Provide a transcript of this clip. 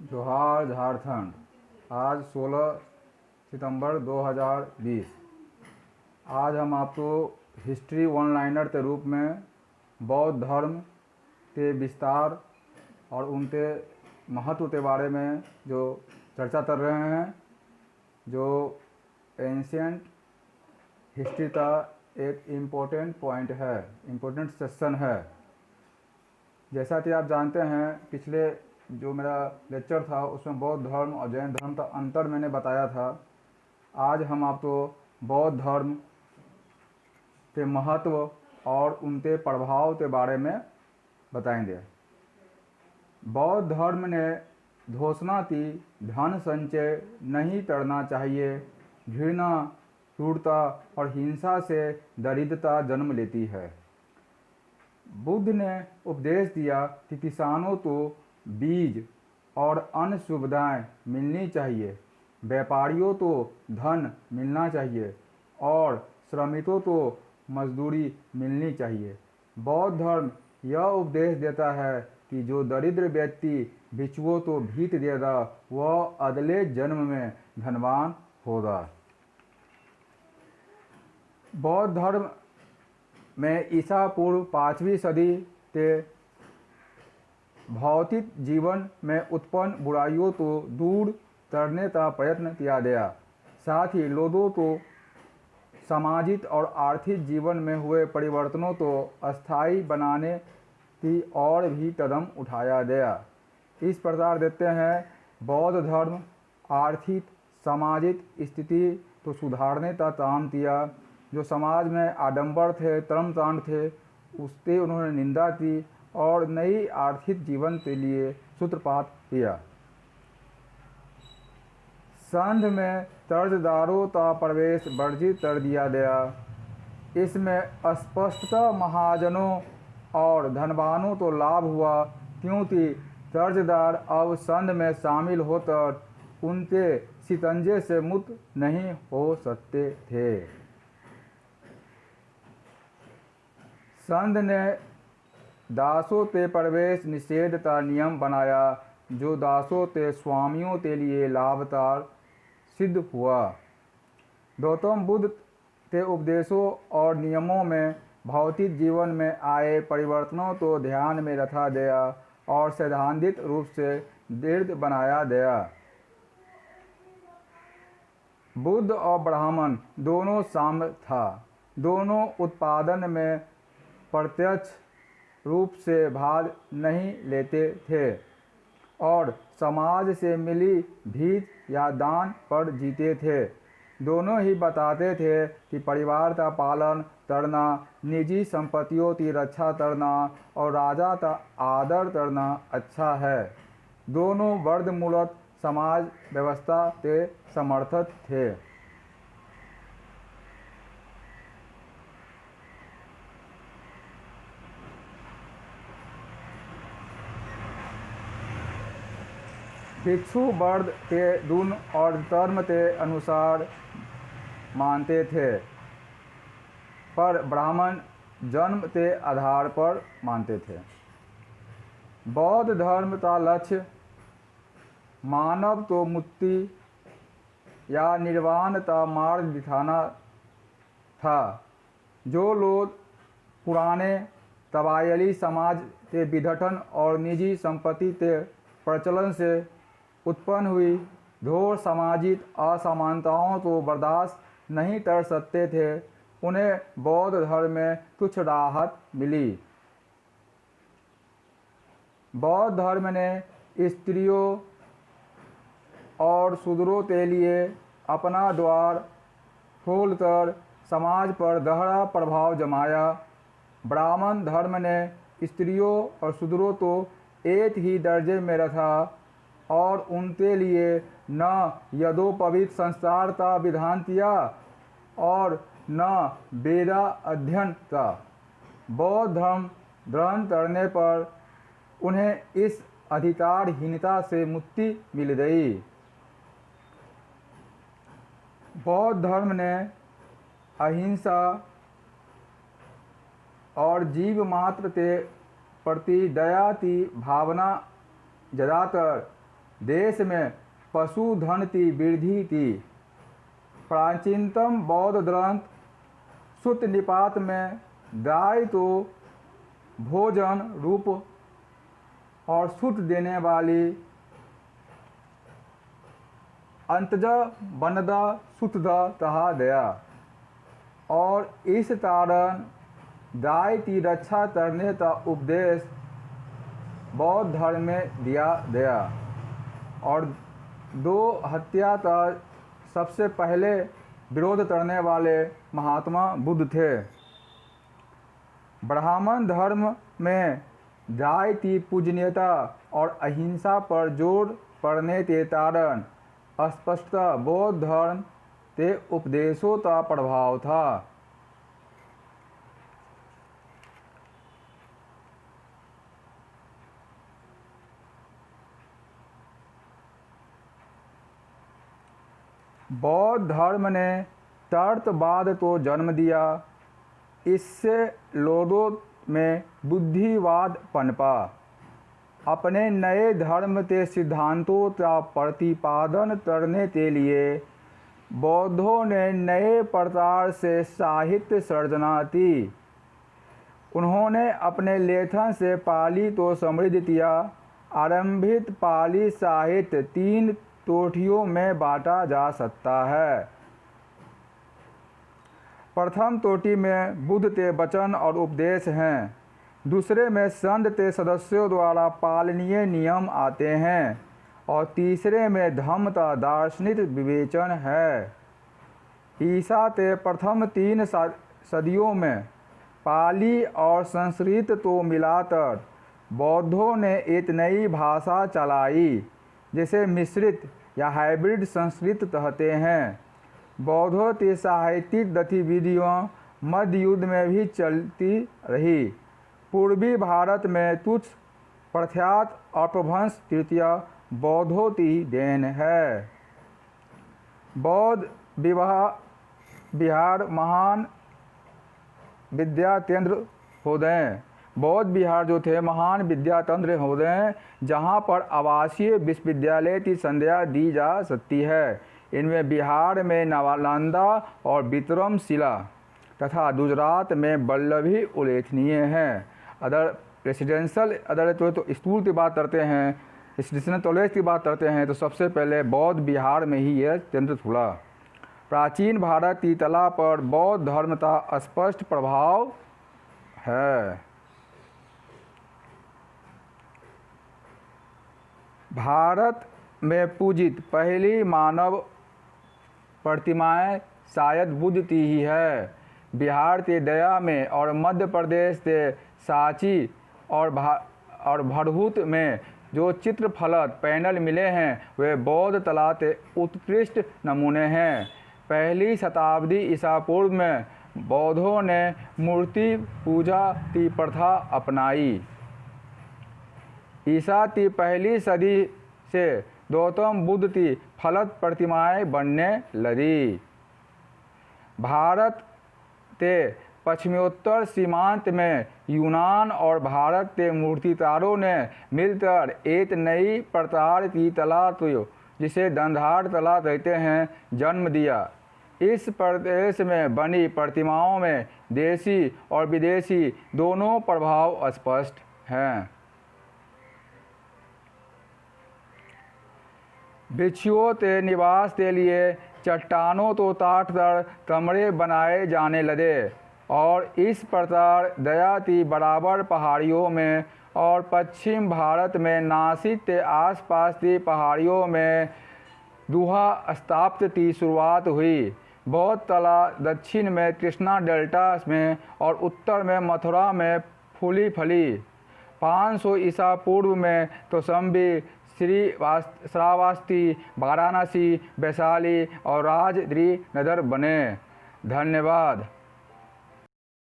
जोहार झारखंड। आज 16 सितंबर 2020। आज हम आपको हिस्ट्री वन लाइनर के रूप में बौद्ध धर्म के विस्तार और उनके महत्व के बारे में जो चर्चा कर रहे हैं, जो एंशियंट हिस्ट्री का एक इम्पोर्टेंट पॉइंट है, इम्पोर्टेंट सेक्शन है। जैसा कि आप जानते हैं, पिछले जो मेरा लेक्चर था उसमें बौद्ध धर्म और जैन धर्म का अंतर मैंने बताया था। आज हम आपको बौद्ध धर्म के महत्व और उनके प्रभाव के बारे में बताएंगे। बौद्ध धर्म ने घोषणा की, धन संचय नहीं करना चाहिए, घृणा, क्रूरता और हिंसा से दरिद्रता जन्म लेती है। बुद्ध ने उपदेश दिया कि किसानों को बीज और अन्य सुविधाएं मिलनी चाहिए, व्यापारियों को धन मिलना चाहिए और श्रमिकों को मजदूरी मिलनी चाहिए। बौद्ध धर्म यह उपदेश देता है कि जो दरिद्र व्यक्ति भिक्षुओं को भीख देगा वह अगले जन्म में धनवान होगा। बौद्ध धर्म में ईसा पूर्व 5वीं सदी के भौतिक जीवन में उत्पन्न बुराइयों को दूर करने का प्रयत्न किया गया। साथ ही लोगों को सामाजिक और आर्थिक जीवन में हुए परिवर्तनों को अस्थायी बनाने की ओर भी कदम उठाया गया। इस प्रकार देखते हैं, बौद्ध धर्म आर्थिक सामाजिक स्थिति को सुधारने का काम किया। जो समाज में आडंबर थे, कर्मकांड थे, उसकी उन्होंने निंदा की और नई आर्थिक जीवन के लिए सूत्रपात किया। संघ में कर्जदारों का प्रवेश वर्जित कर दिया गया। इसमें स्पष्टतः महाजनों और धनवानों को लाभ हुआ, क्योंकि कर्जदार अब संघ में शामिल होकर उनके शिकंजे से मुक्त नहीं हो सकते थे। संघ ने दासों के प्रवेश निषेध का नियम बनाया, जो दासों के स्वामियों के लिए लाभदायक सिद्ध हुआ। गौतम बुद्ध के उपदेशों और नियमों में भौतिक जीवन में आए परिवर्तनों को ध्यान में रखा गया और सैद्धांतिक रूप से दृढ़ बनाया गया। बुद्ध और ब्राह्मण दोनों साम्य था। दोनों उत्पादन में प्रत्यक्ष रूप से भाग नहीं लेते थे और समाज से मिली भीख या दान पर जीते थे। दोनों ही बताते थे कि परिवार का पालन करना, निजी संपत्तियों की रक्षा करना और राजा का आदर करना अच्छा है। दोनों वर्गमूलक समाज व्यवस्था के समर्थक थे। भिक्षु वर्ग के गुण और धर्म के अनुसार मानते थे, पर ब्राह्मण जन्म के आधार पर मानते थे। बौद्ध धर्म का लक्ष्य मानव को मुक्ति या निर्वाण का मार्ग दिखाना था। जो लोग पुराने कबायली समाज के विघटन और निजी संपत्ति के प्रचलन से उत्पन्न हुई घोर सामाजिक असमानताओं को बर्दाश्त नहीं कर सकते थे, उन्हें बौद्ध धर्म में कुछ राहत मिली। बौद्ध धर्म ने स्त्रियों और शूद्रों के लिए अपना द्वार खोलकर समाज पर गहरा प्रभाव जमाया। ब्राह्मण धर्म ने स्त्रियों और शूद्रों को एक ही दर्जे में रखा और उनके लिए न यज्ञोपवीत संस्कार का विधान किया और न वेदा अध्ययन का। बौद्ध धर्म ग्रहण करने पर उन्हें इस अधिकारहीनता से मुक्ति मिल गई। बौद्ध धर्म ने अहिंसा और जीव मात्र के प्रति दया की भावना जगाकर देश में पशुधन की वृद्धि थी। प्राचीनतम बौद्ध ग्रंथ सुत्त निपात में गाय तो भोजन रूप और सुत देने वाली अंतज बनदा सुतद कहा गया और इस कारण गाय की रक्षा करने का उपदेश बौद्ध धर्म में दिया गया। और दो हत्या का सबसे पहले विरोध करने वाले महात्मा बुद्ध थे। ब्राह्मण धर्म में गाय की पूजनीयता और अहिंसा पर जोर पड़ने के कारण स्पष्टतः बौद्ध धर्म के उपदेशों का प्रभाव था। बौद्ध धर्म ने तर्कवाद को जन्म दिया। इससे लोगों में बुद्धिवाद पनपा। अपने नए धर्म के सिद्धांतों का प्रतिपादन करने के लिए बौद्धों ने नए प्रकार से साहित्य सर्जना की। उन्होंने अपने लेखन से पाली को समृद्ध किया। आरंभिक पाली साहित्य 3 कोटियों में बांटा जा सकता है। प्रथम कोटि में बुद्ध के वचन और उपदेश हैं। दूसरे में संघ के सदस्यों द्वारा पालनीय नियम आते हैं और तीसरे में धम्म का दार्शनिक विवेचन है। ईसा के प्रथम 3 सदियों में पाली और संस्कृत को मिलाकर बौद्धों ने एक नई भाषा चलाई जिसे मिश्रित या हाइब्रिड संस्कृत कहते हैं। बौद्धों की साहित्यिक गतिविधियाँ मध्य युग में भी चलती रही। पूर्वी भारत में कुछ प्रख्यात अपभ्रंश कृतियाँ बौद्धों की देन है। बौद्ध विहार महान विद्या केंद्र हो गए। बौद्ध विहार जो थे महान विद्या केंद्र हो गए जहाँ पर आवासीय विश्वविद्यालय की संज्ञा दी जा सकती है। इनमें बिहार में नालंदा और विक्रमशिला तथा गुजरात में वल्लभी उल्लेखनीय हैं। अदर रेसिडेंशियल तो स्कूल की बात करते हैं, रेसिडेंशियल कॉलेज की बात करते हैं तो सबसे पहले बौद्ध बिहार में ही यह केंद्र खुला। प्राचीन भारत की कला पर बौद्ध धर्म का स्पष्ट प्रभाव है। भारत में पूजित पहली मानव प्रतिमाएं शायद बुद्ध की ही है। बिहार के गया में और मध्य प्रदेश के सांची और भरहुत में जो चित्रफलक पैनल मिले हैं वे बौद्ध कला के उत्कृष्ट नमूने हैं। पहली शताब्दी ईसा पूर्व में बौद्धों ने मूर्ति पूजा की प्रथा अपनाई। ईसा की पहली सदी से गौतम बुद्ध की फलक प्रतिमाएं बनने लगी। भारत के पश्चिमोत्तर सीमांत में यूनान और भारत के मूर्तिकारों ने मिलकर एक नई प्रकार की कला को जिसे गंधार कला कहते हैं जन्म दिया। इस प्रदेश में बनी प्रतिमाओं में देशी और विदेशी दोनों प्रभाव स्पष्ट हैं। भिक्षुओं के निवास के लिए चट्टानों को काटकर कमरे बनाए जाने लगे और इस प्रकार गया की बराबर पहाड़ियों में और पश्चिम भारत में नासिक के आसपास की पहाड़ियों में गुहा स्थापत्य की शुरुआत हुई। बौद्ध कला दक्षिण में कृष्णा डेल्टा में और उत्तर में मथुरा में फूली फली। 500 ईसा पूर्व में कौशाम्बी, श्रावस्ती, वाराणसी, वैशाली और राजगिरी नगर बने। धन्यवाद।